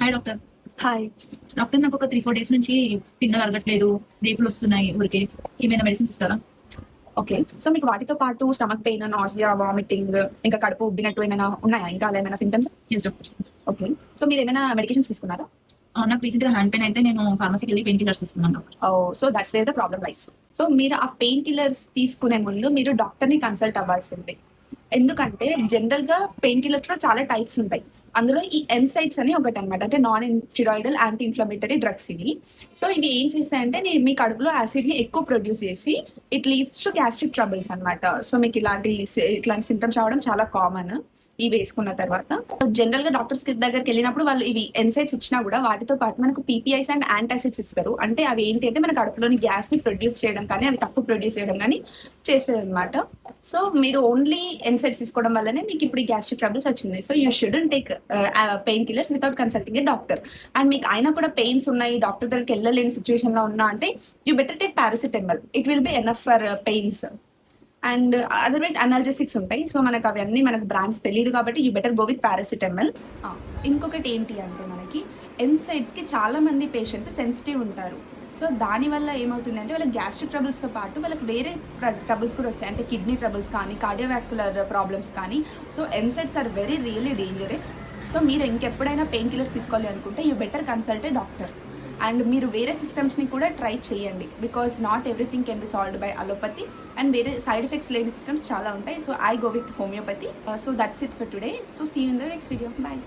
Hi doctor. Hi. Doctor, నాకు ఒక 3-4 days నుంచి తిన్నది అరగట్లేదు, రేపులు వస్తున్నాయి ఊరికే. ఏమైనా మెడిసిన్స్ ఇస్తారా? ఓకే, సో మీకు వాటితో పాటు స్టమక్ పెయిన్, నాసియా, వామిటింగ్, ఇంకా కడుపు ఉబ్బినట్టు ఏమైనా ఉన్నాయా? ఇంకా అలా ఏమైనా symptoms? Yes doctor. Okay, so మీరు ఏమైనా మెడికేషన్స్ తీసుకున్నారా? నాకు రీసెంట్ గా హ్యాండ్ పెయిన్ అయితే నేను ఫార్మసీకి వెళ్ళి పెయిన్ కిల్లర్స్ తీసుకున్నాను doctor. So that's where the problem lies. So మీరు ఆ పెయిన్ కిల్లర్స్ తీసుకునే ముందు మీరు డాక్టర్ ని కన్సల్ట్ అవ్వాల్సింది. ఎందుకంటే జనరల్ గా పెయిన్ కిల్లర్స్ లో చాలా టైప్స్ ఉంటాయి. అందులో ఈ ఎన్సైడ్స్ అని ఒకటి అనమాట, అంటే non steroidal anti inflammatory drugs ఇవి. సో ఇవి ఏం చేస్తాయంటే మీ కడుపులో యాసిడ్ ని ఎక్కువ ప్రొడ్యూస్ చేసి it leads to gastric troubles అనమాట. సో మీకు ఇలాంటి సింటమ్స్ రావడం చాలా కామన్ ఇవి వేసుకున్న తర్వాత. జనరల్ గా డాక్టర్స్ దగ్గరికి వెళ్ళినప్పుడు వాళ్ళు ఇవి ఎన్సైడ్స్ ఇచ్చినా కూడా వాటితో పాటు మనకు పీపీఐస్ అండ్ యాంటాసిడ్స్ ఇస్తారు. అంటే అవి ఏంటి అంటే మన కడుపులోని గ్యాస్ ని ప్రొడ్యూస్ చేయడం కానీ అవి తక్కువ ప్రొడ్యూస్ చేయడం కానీ చేసేది అనమాట. సో మీరు ఓన్లీ ఎన్సైడ్స్ తీసుకోవడం వల్లనే మీకు ఇప్పుడు ఈ గ్యాస్ట్రిక్ ట్రబుల్స్ వచ్చింది. So you shouldn't take pain killers without consulting A doctor. And మీకు అయినా కూడా పెయిన్స్ ఉన్నాయి, డాక్టర్ దగ్గరికి వెళ్ళలేని సిచ్యువేషన్ లో ఉన్నా అంటే you better take paracetamol. It will be enough for pains. And otherwise analgesics ఉంటాయి. సో మనకు అవన్నీ మనకు బ్రాండ్స్ తెలియదు కాబట్టి you better go with paracetamol. ఇంకొకటి ఏంటి అంటే మనకి ఎన్సైడ్స్కి చాలా మంది పేషెంట్స్ సెన్సిటివ్ ఉంటారు. సో దానివల్ల ఏమవుతుందంటే వాళ్ళకి గ్యాస్ట్రిక్ ట్రబుల్స్తో పాటు వాళ్ళకి వేరే ట్రబుల్స్ కూడా వస్తాయి, అంటే కిడ్నీ ట్రబుల్స్ కానీ కార్డియోవాస్కులర్ ప్రాబ్లమ్స్ కానీ. So NSAIDs are very really dangerous. So మీరు ఇంకెప్పుడైనా పెయిన్ కిల్లర్స్ తీసుకోవాలి అనుకుంటే you better consult a doctor. And మీరు వేరే సిస్టమ్స్ని కూడా ట్రై చేయండి, because not everything can be solved by allopathy. And వేరే సైడ్ ఎఫెక్ట్స్ లేని సిస్టమ్స్ చాలా ఉంటాయి. So I go with homeopathy. So that's it for today. So see you in the next video. Bye.